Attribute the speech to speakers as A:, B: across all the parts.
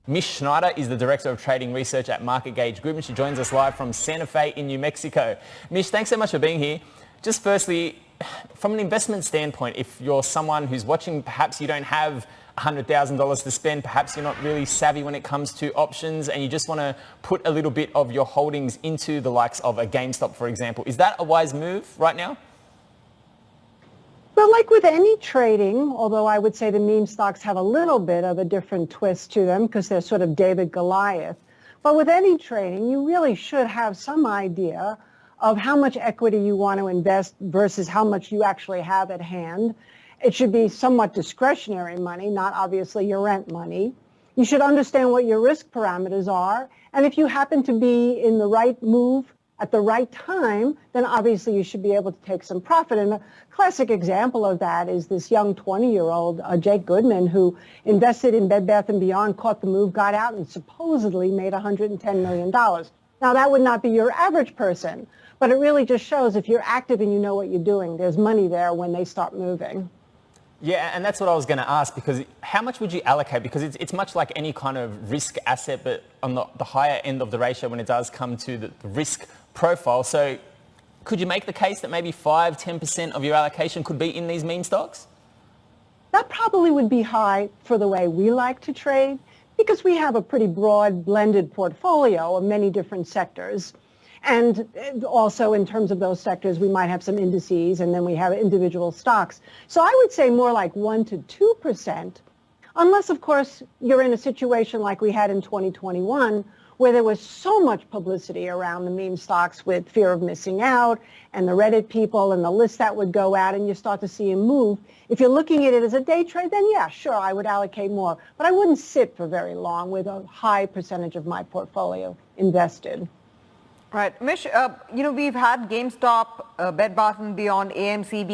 A: Mish Schneider is the Director of Trading Research at Market Gauge Group, and she joins us live from Santa Fe in New Mexico. Mish, thanks so much for being here. Just firstly, from an investment standpoint, if you're someone who's watching, perhaps you don't have $100,000 to spend, perhaps you're not really savvy when it comes to options and you just want to put a little bit of your holdings into the likes of a GameStop, for example, is that a wise move right now?
B: Well, like with any trading, although I would say the meme stocks have a little bit of a different twist to them because they're sort of David Goliath. But with any trading, you really should have some idea of how much equity you want to invest versus how much you actually have at hand. It should be somewhat discretionary money, not obviously your rent money. You should understand what your risk parameters are. And if you happen to be in the right move at the right time, then obviously you should be able to take some profit. And a classic example of that is this young 20-year-old, Jake Goodman, who invested in Bed Bath & Beyond, caught the move, got out, and supposedly made $110 million. Now, that would not be your average person, but it really just shows if you're active and you know what you're doing, there's money there when they start moving.
A: Yeah, and that's what I was going to ask, because how much would you allocate? Because it's much like any kind of risk asset, but on the higher end of the ratio when it does come to the risk profile. So could you make the case that maybe 5-10% of your allocation could be in these meme stocks?
B: That probably would be high for the way we like to trade because we have a pretty broad blended portfolio of many different sectors. And also in terms of those sectors, we might have some indices and then we have individual stocks. So I would say more like 1 to 2%, unless, of course, you're in a situation like we had in 2021, where there was so much publicity around the meme stocks with fear of missing out and the Reddit people and the list that would go out and you start to see them move. If you're looking at it as a day trade, then yeah, sure, I would allocate more. But I wouldn't sit for very long with a high percentage of my portfolio invested.
C: Right. Mish, we've had GameStop, Bed Bath & Beyond, AMC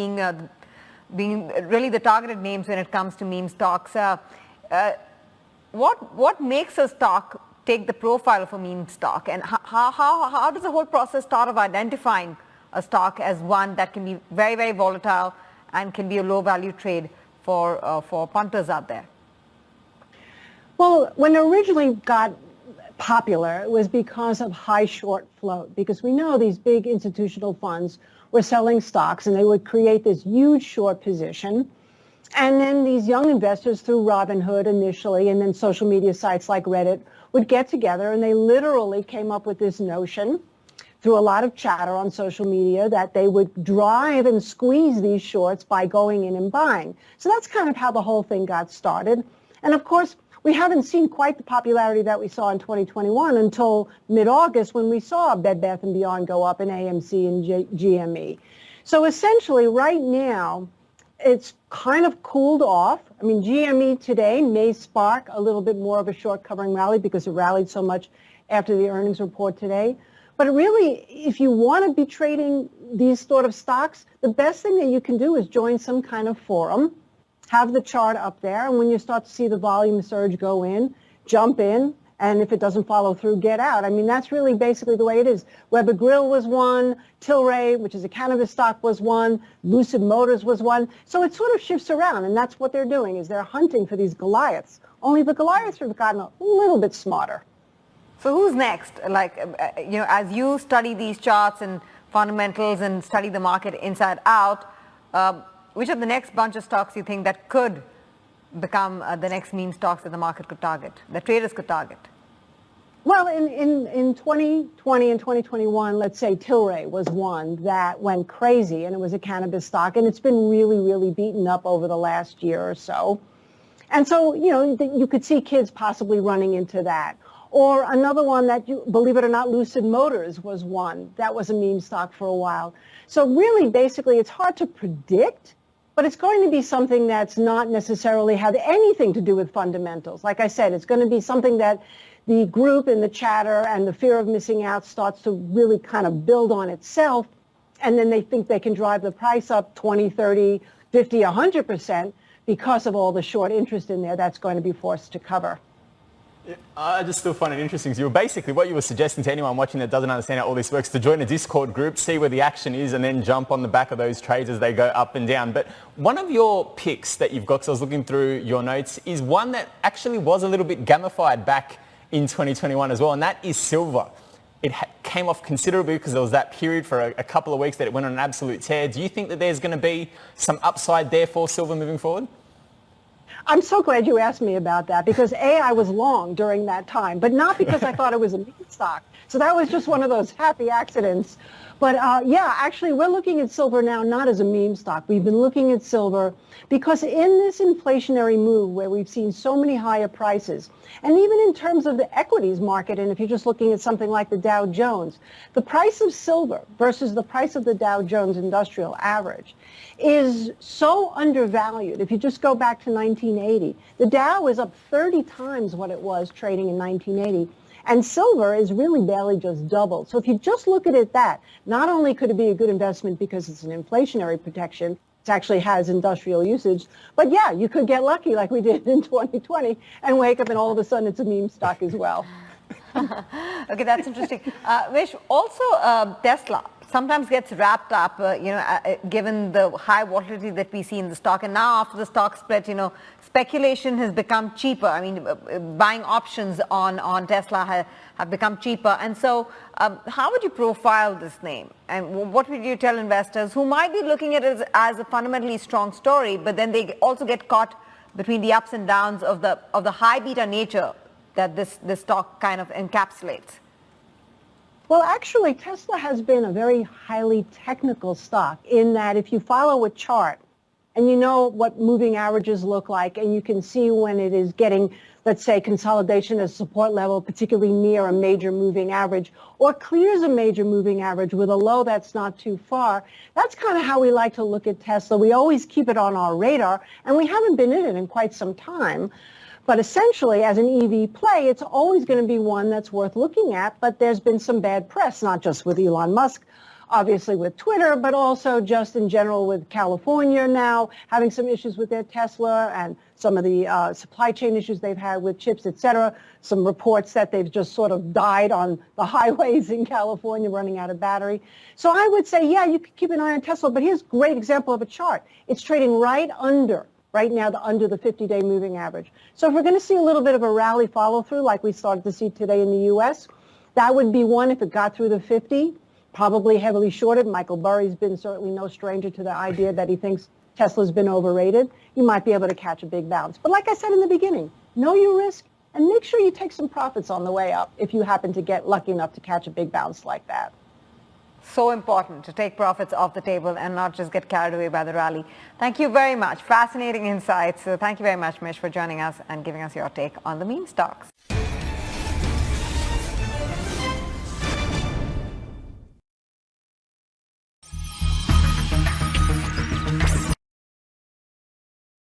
C: being really the targeted names when it comes to meme stocks. What makes a stock take the profile of a meme stock, and how does the whole process start of identifying a stock as one that can be very, very volatile and can be a low value trade for punters out there?
B: Well, when it originally got popular, it was because of high short float, because we know these big institutional funds were selling stocks and they would create this huge short position. And then these young investors through Robinhood initially and then social media sites like Reddit would get together and they literally came up with this notion through a lot of chatter on social media that they would drive and squeeze these shorts by going in and buying. So that's kind of how the whole thing got started. And of course, we haven't seen quite the popularity that we saw in 2021 until mid-August when we saw Bed Bath & Beyond go up in AMC and GME. So essentially right now, it's kind of cooled off. I mean, GME today may spark a little bit more of a short covering rally because it rallied so much after the earnings report today. But really, if you want to be trading these sort of stocks, the best thing that you can do is join some kind of forum, have the chart up there, and when you start to see the volume surge go in, jump in, and if it doesn't follow through, get out. I mean, that's really basically the way it is. Weber Grill was one, Tilray, which is a cannabis stock, was one, Lucid Motors was one. So it sort of shifts around, and that's what they're doing, is they're hunting for these Goliaths. Only the Goliaths have gotten a little bit smarter.
C: So who's next? Like, as you study these charts and fundamentals and study the market inside out, which are the next bunch of stocks you think that could become the next meme stocks that the market could target, that traders could target?
B: Well, in 2020 and 2021, let's say Tilray was one that went crazy, and it was a cannabis stock, and it's been really, really beaten up over the last year or so. And so, you could see kids possibly running into that. Or another one that, believe it or not, Lucid Motors was one. That was a meme stock for a while. So really, basically, it's hard to predict, but it's going to be something that's not necessarily have anything to do with fundamentals. Like I said, it's going to be something that the group and the chatter and the fear of missing out starts to really kind of build on itself, and then they think they can drive the price up 20, 30, 50, 100% because of all the short interest in there that's going to be forced to cover.
A: I just still find it interesting. So you were basically, what you were suggesting to anyone watching that doesn't understand how all this works, to join a Discord group, see where the action is, and then jump on the back of those trades as they go up and down. But one of your picks that you've got, because I was looking through your notes, is one that actually was a little bit gamified back in 2021 as well, and that is silver. It came off considerably because there was that period for a couple of weeks that it went on an absolute tear. Do you think that there's going to be some upside there for silver moving forward?
B: I'm so glad you asked me about that because I was long during that time, but not because I thought it was a meme stock. So that was just one of those happy accidents. But yeah, actually, we're looking at silver now not as a meme stock. We've been looking at silver because in this inflationary move where we've seen so many higher prices, and even in terms of the equities market, and if you're just looking at something like the Dow Jones, the price of silver versus the price of the Dow Jones Industrial Average is so undervalued. If you just go back to 1980, the Dow is up 30 times what it was trading in 1980. And silver is really barely just doubled. So if you just look at it that, not only could it be a good investment because it's an inflationary protection, it actually has industrial usage, but yeah, you could get lucky like we did in 2020 and wake up and all of a sudden it's a meme stock as well.
C: Okay, that's interesting. Mish, also Tesla sometimes gets wrapped up, given the high volatility that we see in the stock. And now after the stock split, speculation has become cheaper. I mean, buying options on Tesla have become cheaper. And so how would you profile this name? And what would you tell investors who might be looking at it as a fundamentally strong story, but then they also get caught between the ups and downs of the high beta nature that this stock kind of encapsulates?
B: Well, actually, Tesla has been a very highly technical stock in that if you follow a chart and you know what moving averages look like and you can see when it is getting, let's say, consolidation as support level, particularly near a major moving average, or clears a major moving average with a low that's not too far, that's kind of how we like to look at Tesla. We always keep it on our radar, and we haven't been in it in quite some time. But essentially, as an EV play, it's always going to be one that's worth looking at. But there's been some bad press, not just with Elon Musk, obviously with Twitter, but also just in general with California now having some issues with their Tesla and some of the supply chain issues they've had with chips, et cetera. Some reports that they've just sort of died on the highways in California running out of battery. So I would say, yeah, you could keep an eye on Tesla. But here's a great example of a chart. It's trading right now under the 50-day moving average. So if we're going to see a little bit of a rally follow-through like we started to see today in the U.S., that would be one if it got through the 50, probably heavily shorted. Michael Burry's been certainly no stranger to the idea that he thinks Tesla's been overrated. You might be able to catch a big bounce. But like I said in the beginning, know your risk and make sure you take some profits on the way up if you happen to get lucky enough to catch a big bounce like that.
C: So important to take profits off the table and not just get carried away by the rally. Thank you very much. Fascinating insights. So thank you very much, Mish, for joining us and giving us your take on the meme stocks.